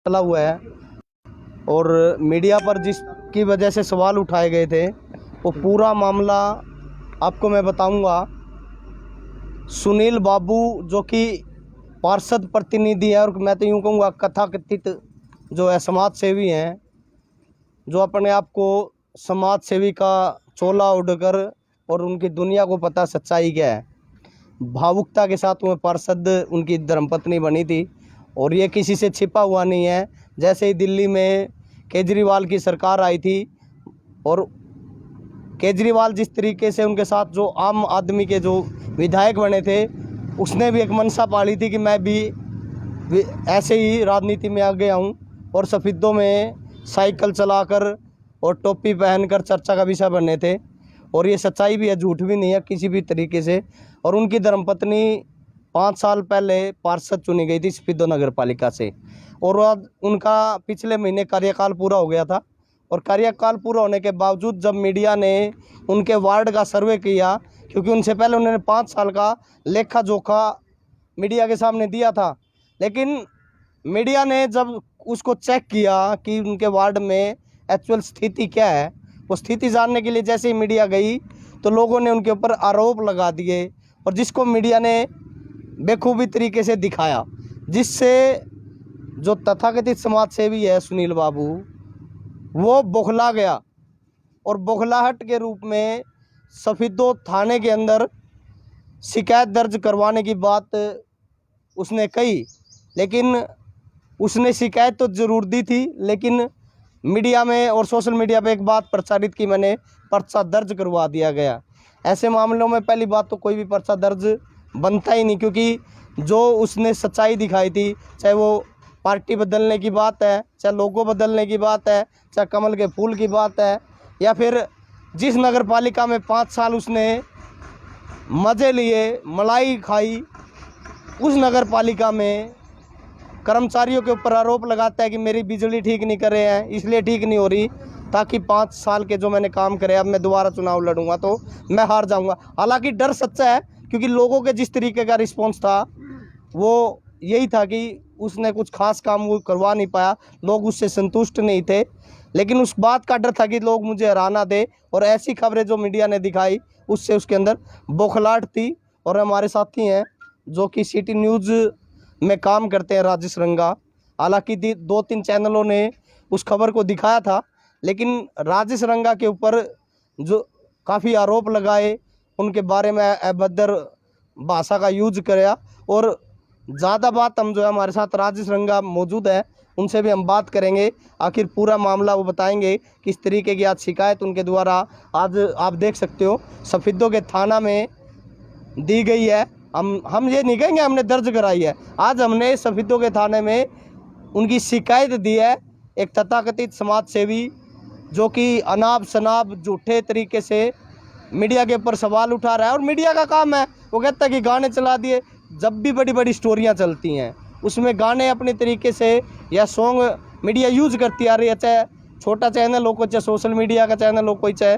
चला हुआ है और मीडिया पर जिसकी वजह से सवाल उठाए गए थे वो पूरा मामला आपको मैं बताऊंगा। सुनील बाबू जो कि पार्षद प्रतिनिधि है और मैं तो यूँ कहूँगा कथाकथित जो है समाज सेवी हैं, जो अपने आप को समाज सेवी का चोला उड़कर और उनकी दुनिया को पता सच्चाई क्या है, भावुकता के साथ वो पार्षद उनकी धर्मपत्नी बनी थी और ये किसी से छिपा हुआ नहीं है। जैसे ही दिल्ली में केजरीवाल की सरकार आई थी और केजरीवाल जिस तरीके से उनके साथ जो आम आदमी के जो विधायक बने थे, उसने भी एक मनसा पाली थी कि मैं भी ऐसे ही राजनीति में आ गया हूँ और सफेदों में साइकिल चलाकर और टोपी पहनकर चर्चा का विषय बने थे। और ये सच्चाई भी है, झूठ भी नहीं है किसी भी तरीके से। और उनकी धर्मपत्नी 5 साल पहले पार्षद चुनी गई थी सफेदों नगर पालिका से और उनका पिछले महीने कार्यकाल पूरा हो गया था। और कार्यकाल पूरा होने के बावजूद जब मीडिया ने उनके वार्ड का सर्वे किया, क्योंकि उनसे पहले उन्होंने 5 साल का लेखा जोखा मीडिया के सामने दिया था, लेकिन मीडिया ने जब उसको चेक किया कि उनके वार्ड में एक्चुअल स्थिति क्या है, वो स्थिति जानने के लिए जैसे ही मीडिया गई तो लोगों ने उनके ऊपर आरोप लगा दिए और जिसको मीडिया ने बेखूबी तरीके से दिखाया, जिससे जो तथाकथित समाज सेवी है सुनील बाबू, वो बौखला गया और बौखलाहट के रूप में सफेदों थाने के अंदर शिकायत दर्ज करवाने की बात उसने कही। लेकिन उसने शिकायत तो ज़रूर दी थी, लेकिन मीडिया में और सोशल मीडिया पे एक बात प्रचारित की, मैंने पर्चा दर्ज करवा दिया गया। ऐसे मामलों में पहली बात तो कोई भी पर्चा दर्ज बनता ही नहीं, क्योंकि जो उसने सच्चाई दिखाई थी, चाहे वो पार्टी बदलने की बात है, चाहे लोगो बदलने की बात है, चाहे कमल के फूल की बात है, या फिर जिस नगर पालिका में 5 साल उसने मज़े लिए, मलाई खाई, उस नगर पालिका में कर्मचारियों के ऊपर आरोप लगाता है कि मेरी बिजली ठीक नहीं कर रहे हैं, इसलिए ठीक नहीं हो रही, ताकि 5 साल के जो मैंने काम करे अब मैं दोबारा चुनाव लड़ूंगा तो मैं हार जाऊंगा। हालांकि डर सच्चा है, क्योंकि लोगों के जिस तरीके का रिस्पॉन्स था वो यही था कि उसने कुछ खास काम वो करवा नहीं पाया, लोग उससे संतुष्ट नहीं थे। लेकिन उस बात का डर था कि लोग मुझे हराना दे, और ऐसी खबरें जो मीडिया ने दिखाई उससे उसके अंदर बौखलाहट थी। और हमारे साथी हैं जो कि सिटी न्यूज़ में काम करते हैं, राजेश रंगा, हालांकि 2-3 चैनलों ने उस खबर को दिखाया था, लेकिन राजेश रंगा के ऊपर जो काफ़ी आरोप लगाए, उनके बारे में अभद्र भाषा का यूज किया। और ज़्यादा बात हम जो है हमारे साथ राजेश रंगा मौजूद है, उनसे भी हम बात करेंगे, आखिर पूरा मामला वो बताएंगे किस तरीके की आज शिकायत उनके द्वारा आज आप देख सकते हो सफेदों के थाना में दी गई है। हम ये नहीं कहेंगे हमने दर्ज कराई है, आज हमने सफेदों के थाने में उनकी शिकायत दी है। एक तथाकथित समाज सेवी जो कि अनाप शनाप झूठे तरीके से मीडिया के ऊपर सवाल उठा रहा है, और मीडिया का काम है, वो कहता है कि गाने चला दिए। जब भी बड़ी बड़ी स्टोरियां चलती हैं उसमें गाने अपने तरीके से या सॉन्ग मीडिया यूज करती आ रही है, चाहे छोटा चैनल हो, चाहे सोशल मीडिया का चैनल हो, कोई चाहे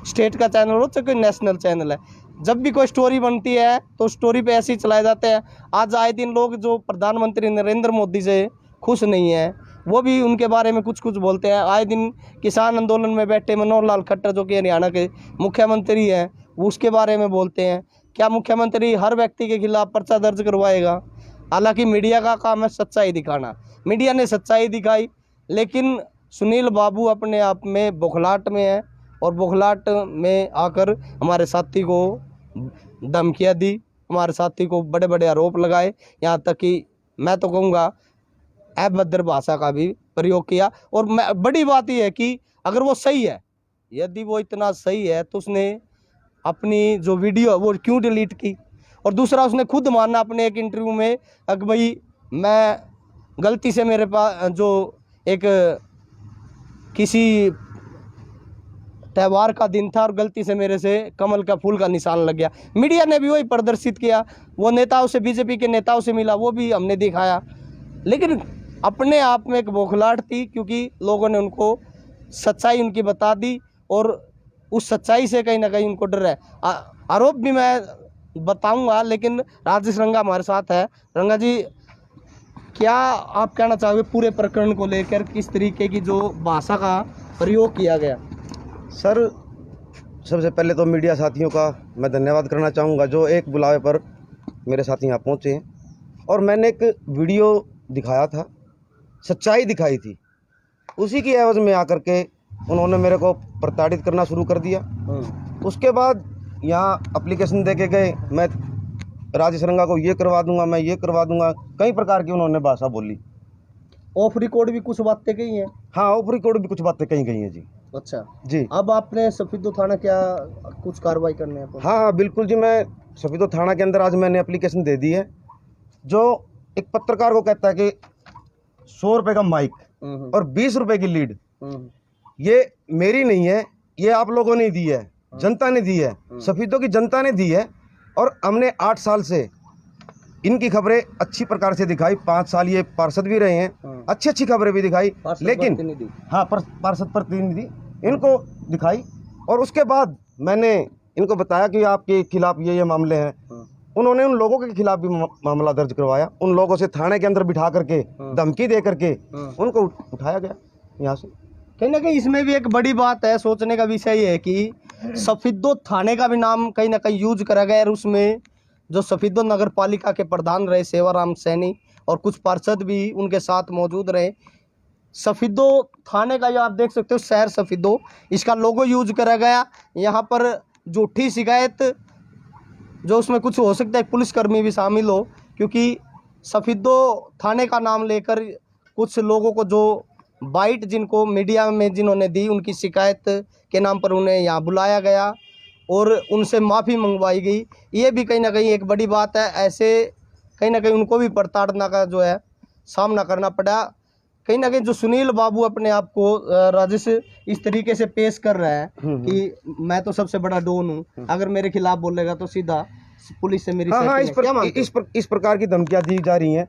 स्टेट का चैनल हो, चाहे कोई नेशनल चैनल है। जब भी कोई स्टोरी बनती है तो स्टोरी पे ऐसे ही चलाए जाते हैं। आज आए दिन लोग जो प्रधानमंत्री नरेंद्र मोदी से खुश नहीं हैं, वो भी उनके बारे में कुछ कुछ बोलते हैं। आए दिन किसान आंदोलन में बैठे मनोहर लाल खट्टर जो कि हरियाणा के मुख्यमंत्री हैं, वो उसके बारे में बोलते हैं। क्या मुख्यमंत्री हर व्यक्ति के खिलाफ पर्चा दर्ज करवाएगा? हालांकि मीडिया का काम है सच्चाई दिखाना। मीडिया ने सच्चाई दिखाई, लेकिन सुनील बाबू अपने आप में बौखलाहट में है और बौखलाहट में आकर हमारे साथी को धमकियाँ दी, हमारे साथी को बड़े बड़े आरोप लगाए, यहाँ तक कि मैं तो कहूँगा अभद्र भाषा का भी प्रयोग किया। और बड़ी बात यह है कि अगर वो सही है, यदि वो इतना सही है तो उसने अपनी जो वीडियो है वो क्यों डिलीट की? और दूसरा, उसने खुद माना अपने एक इंटरव्यू में कि भाई मैं गलती से मेरे पास जो एक किसी त्यौहार का दिन था और गलती से मेरे से कमल का फूल का निशान लग गया। मीडिया ने भी वही प्रदर्शित किया, वो नेताओं से, बीजेपी के नेताओं से मिला, वो भी हमने दिखाया। लेकिन अपने आप में एक बौखलाहट थी, क्योंकि लोगों ने उनको सच्चाई उनकी बता दी और उस सच्चाई से कहीं ना कहीं उनको डर है। आरोप भी मैं बताऊंगा, लेकिन राजेश रंगा हमारे साथ है। रंगा जी, क्या आप कहना चाहोगे पूरे प्रकरण को लेकर, किस तरीके की जो भाषा का प्रयोग किया गया? सर, सबसे पहले तो मीडिया साथियों का मैं धन्यवाद करना चाहूँगा जो एक बुलावे पर मेरे साथी यहाँ पहुँचे हैं और मैंने एक वीडियो दिखाया था, सच्चाई दिखाई थी, उसी की एवज में आकर के उन्होंने मेरे को प्रताड़ित करना शुरू कर दिया। उसके बाद यहाँ एप्लीकेशन दे के गए, मैं राजेश रंगा को ये करवा दूंगा, मैं ये करवा दूंगा, कई प्रकार की उन्होंने भाषा बोली। ऑफ रिकॉर्ड भी कुछ बातें कही हैं? हाँ, ऑफ रिकॉर्ड भी कुछ बातें कही गई हैं जी। अच्छा जी। अब आपने सफीदो थाना क्या कुछ कार्रवाई करने हैं? हाँ, बिल्कुल जी, मैं सफीदो थाना के अंदर आज मैंने एप्लीकेशन दे दी है। जो एक पत्रकार को कहता है कि 100 रुपये का माइक और 20 रुपये की लीड, ये मेरी नहीं है, ये आप लोगों ने दी है, जनता ने दी है, सफीदों की जनता ने दी है। और हमने 8 साल से इनकी खबरें अच्छी प्रकार से दिखाई, 5 साल ये पार्षद भी रहे हैं, अच्छी खबरें भी दिखाई, लेकिन हाँ पार्षद प्रतिनिधि इनको दिखाई। और उसके बाद मैंने इनको बताया कि आपके खिलाफ ये मामले हैं। उन्होंने उन लोगों के खिलाफ भी मामला दर्ज करवाया, उन लोगों से थाने के अंदर बिठा करके धमकी दे करके उनको उठाया गया यहाँ से। कहीं ना कहीं इसमें भी एक बड़ी बात है, सोचने का विषय ये है कि सफीदो थाने का भी नाम कहीं ना कहीं यूज करा गया, और उसमें जो सफीदो नगर पालिका के प्रधान रहे सेवाराम सैनी और कुछ पार्षद भी उनके साथ मौजूद रहे। सफीदो थाने का, ये आप देख सकते हो शहर सफीदो, इसका लोगो यूज करा गया। यहाँ पर झूठी शिकायत, जो उसमें कुछ हो सकता है पुलिसकर्मी भी शामिल हो, क्योंकि सफीदो थाने का नाम लेकर कुछ लोगों को जो बाइट जिनको मीडिया में जिन्होंने दी, उनकी शिकायत के नाम पर उन्हें यहाँ बुलाया गया और उनसे माफ़ी मंगवाई गई। ये भी कहीं ना कहीं एक बड़ी बात है। ऐसे कहीं ना कहीं उनको भी प्रताड़ना का जो है सामना करना पड़ा। कहीं ना कहीं जो सुनील बाबू अपने आप को राजेश इस तरीके से पेश कर रहा है कि मैं तो सबसे बड़ा डॉन हूँ, अगर मेरे खिलाफ बोलेगा तो सीधा पुलिस से मेरी इस प्रकार की धमकियां दी जा रही हैं।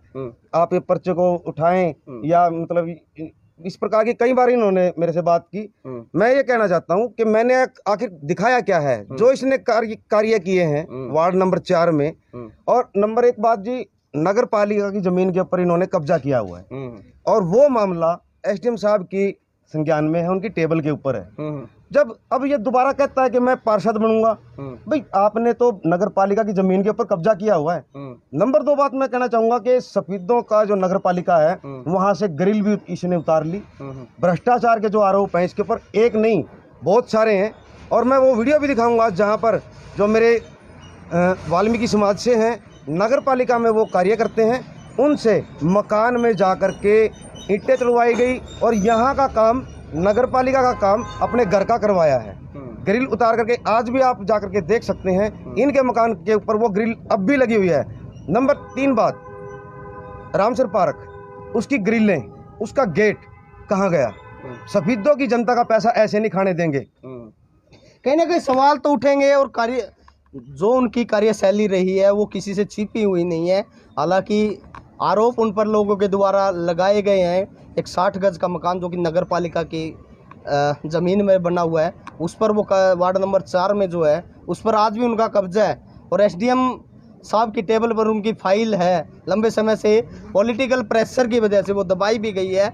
आप ये पर्चे को उठाएं या मतलब इस प्रकार की कई बार इन्होंने मेरे से बात की। मैं ये कहना चाहता हूं कि मैंने आखिर दिखाया क्या है जो इसने कार्य किए हैं वार्ड नंबर 4 में। और नंबर 1 बात जी, नगर पालिका की जमीन के ऊपर इन्होंने कब्जा किया हुआ है और वो मामला एसडीएम साहब की संज्ञान में है, उनकी टेबल के ऊपर है। जब अब ये दोबारा कहता है कि मैं पार्षद बनूंगा, भाई आपने तो नगर पालिका की जमीन के ऊपर कब्जा किया हुआ है। नंबर 2 बात मैं कहना चाहूंगा कि सफीदों का जो नगर पालिका है वहां से ग्रिल भी इसने उतार ली। भ्रष्टाचार के जो आरोप हैं इसके ऊपर एक नहीं बहुत सारे हैं और मैं वो वीडियो भी दिखाऊंगा जहाँ पर जो मेरे वाल्मीकि समाज से हैं, नगर पालिका में वो कार्य करते हैं, उनसे मकान में जा कर के ईंटें तुड़वाई गई और यहाँ का काम नगर पालिका का काम अपने घर का करवाया है। ग्रिल उतार करके आज भी आप जा करके देख सकते हैं, इनके मकान के ऊपर वो ग्रिल अब भी लगी हुई है। नंबर 3 बात, रामसर पार्क, उसकी ग्रिलें, उसका गेट कहाँ गया? सफीदों की जनता का पैसा ऐसे नहीं खाने देंगे। कहीं ना कहीं सवाल तो उठेंगे और कार्य जो उनकी कार्यशैली रही है वो किसी से छिपी हुई नहीं है। हालांकि आरोप उन पर लोगों के द्वारा लगाए गए हैं। एक 60 गज का मकान जो कि नगर पालिका की ज़मीन में बना हुआ है, उस पर वो वार्ड नंबर 4 में जो है उस पर आज भी उनका कब्जा है और एसडीएम साहब की टेबल पर उनकी फाइल है। लंबे समय से पॉलिटिकल प्रेशर की वजह से वो दबाई भी गई है।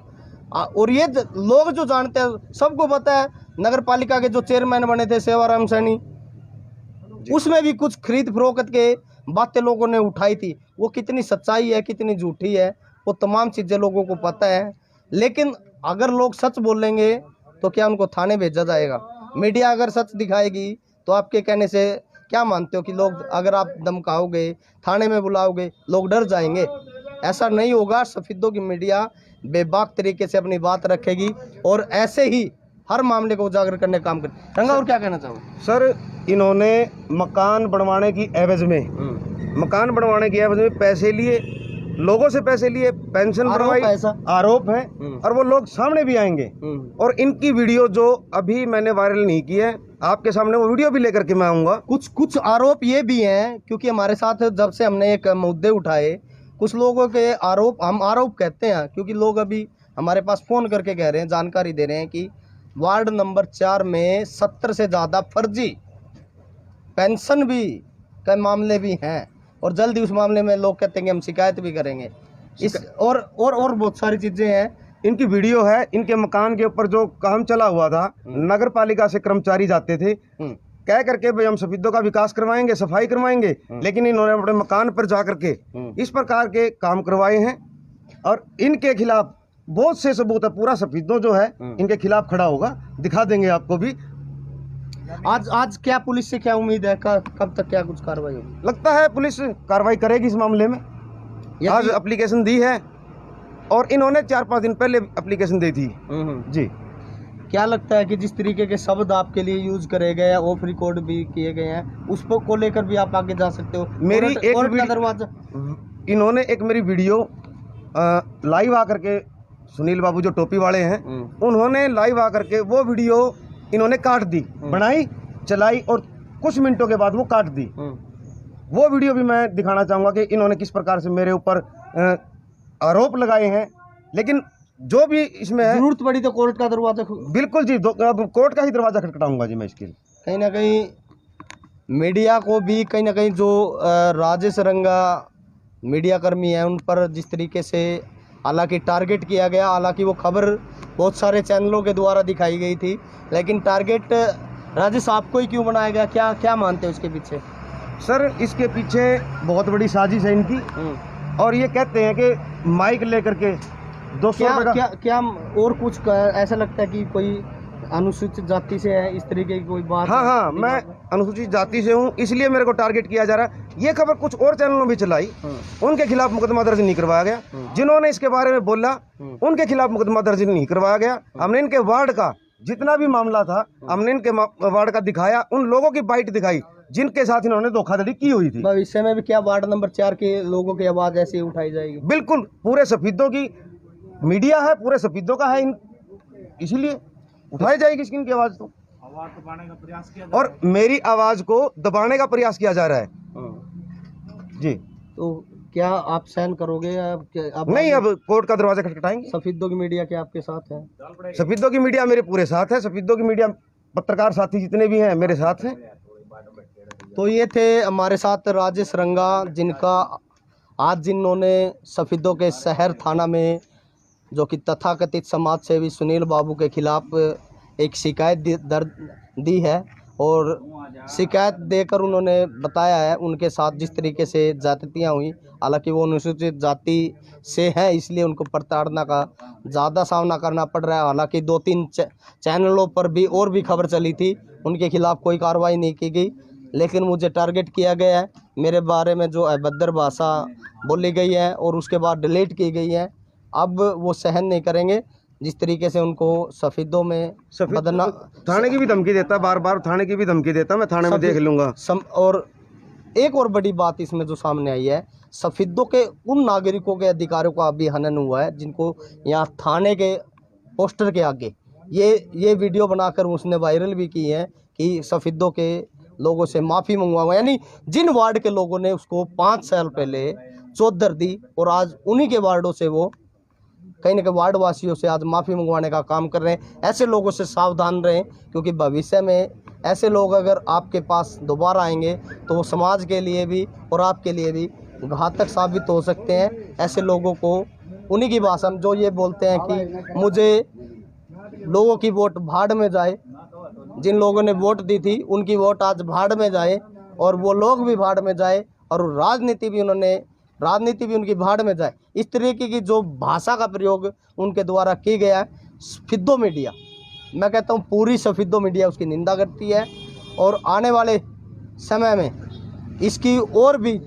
और ये लोग जो जानते हैं, सबको पता है, नगर पालिका के जो चेयरमैन बने थे सेवाराम सैनी, उसमें भी कुछ खरीद फरोख्त के बातें लोगों ने उठाई थी। वो कितनी सच्चाई है कितनी झूठी है वो तमाम चीज़ें लोगों को पता है। लेकिन अगर लोग सच बोलेंगे तो क्या उनको थाने भेजा जाएगा? मीडिया अगर सच दिखाएगी तो आपके कहने से क्या मानते हो कि लोग, अगर आप धमकाओगे, थाने में बुलाओगे, लोग डर जाएंगे? ऐसा नहीं होगा। सफीदों की मीडिया बेबाक तरीके से अपनी बात रखेगी और ऐसे ही हर मामले को उजागर करने का काम करे। रंगा, और क्या कहना चाहोगे? सर, इन्होंने मकान बनवाने की एवज में पैसे लिए, लोगों से पैसे लिए, पेंशन बनवाई, आरोप है और वो लोग सामने भी आएंगे। और इनकी वीडियो जो अभी मैंने वायरल नहीं की है, आपके सामने वो वीडियो भी लेकर के मैं आऊँगा। कुछ आरोप ये भी हैं, क्योंकि हमारे साथ जब से हमने एक मुद्दे उठाए, कुछ लोगों के आरोप, हम आरोप कहते हैं क्योंकि लोग अभी हमारे पास फ़ोन करके कह रहे हैं, जानकारी दे रहे हैं कि वार्ड नंबर 4 में 70 से ज़्यादा फर्जी पेंशन भी के मामले भी हैं और जल्दी उस मामले में लोग कहते हैं कि हम शिकायत भी करेंगे। इस और बहुत सारी चीजें हैं। इनकी वीडियो है, इनके मकान के ऊपर जो काम चला हुआ था, नगर पालिका से कर्मचारी जाते थे कह करके भाई हम सफेदों का विकास करवाएंगे, सफाई करवाएंगे, लेकिन इन्होंने अपने मकान पर जा करके इस प्रकार के काम करवाए हैं। और इनके खिलाफ बहुत से सबूत है, पूरा सफेदों जो है इनके खिलाफ खड़ा होगा, दिखा देंगे आपको भी। आज क्या पुलिस से क्या उम्मीद है, कब तक क्या कुछ कार्रवाई होगी? लगता है पुलिस कार्रवाई करेगी इस मामले में। आज एप्लीकेशन दी है और इन्होंने 4-5 दिन पहले एप्लीकेशन दी थी जी। क्या लगता है कि जिस तरीके के शब्द आपके लिए यूज करे गए हैं, ऑफ रिकॉर्ड भी किए गए हैं, उस को लेकर भी आप आगे जा सकते हो? मेरी कोर्ट का दरवाजा, इन्होंने एक मेरी वीडियो लाइव आकर के, सुनील बाबू जो टोपी वाले हैं, उन्होंने लाइव आकर के वो वीडियो इन्होंने काट दी, बनाई, चलाई और कुछ मिनटों के बाद वो काट दी। वो वीडियो भी मैं दिखाना चाहूँगा कि इन्होंने किस प्रकार से मेरे ऊपर आरोप लगाए हैं। लेकिन जो भी इसमें है, जरूरत पड़ी तो कोर्ट का दरवाजा बिल्कुल जी, अब कोर्ट का ही दरवाजा खटखटाऊंगा जी मैं इसके लिए। कहीं ना कहीं मीडिया को भी कहीं ना कहीं जो राजेश रंगा मीडिया कर्मी है उन पर जिस तरीके से हालांकि टारगेट किया गया, हालांकि वो खबर बहुत सारे चैनलों के द्वारा दिखाई गई थी, लेकिन टारगेट राजेश आपको ही क्यों बनाया गया? क्या क्या मानते हैं उसके पीछे? सर इसके पीछे बहुत बड़ी साजिश है इनकी, और ये कहते हैं कि माइक लेकर के 200 क्या और कुछ ऐसा लगता है कि कोई अनुसूचित जाति से है, इस तरीके की कोई बात? हाँ, मैं अनुसूचित जाति से हूँ, इसलिए मेरे को टारगेट किया जा रहा है। ये खबर कुछ और चैनलों में भी चलाई, उनके खिलाफ मुकदमा दर्ज नहीं करवाया गया। जिन्होंने इसके बारे में बोला उनके खिलाफ मुकदमा दर्ज नहीं करवाया गया। हमने इनके वार्ड का जितना भी मामला था, हमने इनके वार्ड का दिखाया, उन लोगों की बाइट दिखाई जिनके साथ इन्होंने धोखाधड़ी की हुई थी। भविष्य में भी क्या वार्ड नंबर 4 के लोगों की आवाज ऐसे उठाई जाएगी? बिल्कुल, पूरे सफेदों की मीडिया है, पूरे सफेदों का है, इसीलिए उठाई जाएगी इनकी आवाज। तो आवाज दबाने का प्रयास किया, और मेरी आवाज को दबाने का प्रयास किया जा रहा है जी। तो क्या आप सहन करोगे? आप नहीं, अब कोर्ट का दरवाजा खटखटाएंगे। सफेदों की मीडिया क्या आपके साथ है? सफेदों की मीडिया मेरे पूरे साथ है, सफेदों की मीडिया पत्रकार साथी जितने भी हैं मेरे साथ हैं। तो ये थे हमारे साथ राजेश रंगा, जिनका आज जिन्होंने सफेदों के शहर थाना में जो कि तथाकथित समाज सेवी सुनील बाबू के खिलाफ एक शिकायत दर्ज दी है, और शिकायत देकर उन्होंने बताया है उनके साथ जिस तरीके से जातियाँ हुई, हालांकि वो अनुसूचित जाति से हैं इसलिए उनको प्रताड़ना का ज़्यादा सामना करना पड़ रहा है। हालांकि 2-3 चैनलों पर भी और भी खबर चली थी, उनके खिलाफ कोई कार्रवाई नहीं की गई, लेकिन मुझे टारगेट किया गया है। मेरे बारे में जो अभद्र भाषा बोली गई है और उसके बाद डिलीट की गई है, अब वो सहन नहीं करेंगे। जिस तरीके से उनको सफेदों में बदलना, थाने की भी धमकी देता, बार थाने की भी धमकी देता, मैं थाने में देख लूँगा। और एक और बड़ी बात इसमें जो सामने आई है, सफेदों के उन नागरिकों के अधिकारों का भी हनन हुआ है जिनको यहाँ थाने के पोस्टर के आगे ये वीडियो बनाकर उसने वायरल भी की है कि सफेदों के लोगों से माफ़ी मंगवा, यानी जिन वार्ड के लोगों ने उसको 5 साल पहले चौधर दी और आज उन्हीं के वार्डों से वो कहीं ना कहीं वार्ड वासियों से आज माफ़ी मंगवाने का काम कर रहे हैं। ऐसे लोगों से सावधान रहें, क्योंकि भविष्य में ऐसे लोग अगर आपके पास दोबारा आएंगे तो वो समाज के लिए भी और आपके लिए भी घातक साबित हो सकते हैं। ऐसे लोगों को उन्हीं की भाषा में जो ये बोलते हैं कि मुझे लोगों की वोट भाड़ में जाए, जिन लोगों ने वोट दी थी उनकी वोट आज भाड़ में जाए और वो लोग भी भाड़ में जाए और राजनीति भी उनकी भाड़ में जाए, इस तरीके की जो भाषा का प्रयोग उनके द्वारा किया गया है। सफेदों मीडिया, मैं कहता हूँ पूरी सफेदों मीडिया उसकी निंदा करती है, और आने वाले समय में इसकी और भी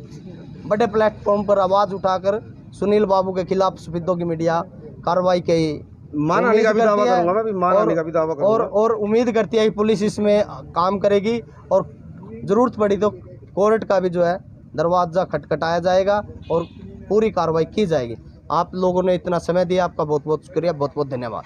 बड़े प्लेटफॉर्म पर आवाज़ उठाकर सुनील बाबू के खिलाफ सफेदों की मीडिया कार्रवाई की मान आने का भी दावा करूंगा, मैं भी मान आने का भी दावा करूंगा, और उम्मीद करती है कि पुलिस इसमें काम करेगी और ज़रूरत पड़ी तो कोर्ट का भी जो है दरवाज़ा खटखटाया जाएगा और पूरी कार्रवाई की जाएगी। आप लोगों ने इतना समय दिया, आपका बहुत बहुत शुक्रिया, बहुत बहुत धन्यवाद।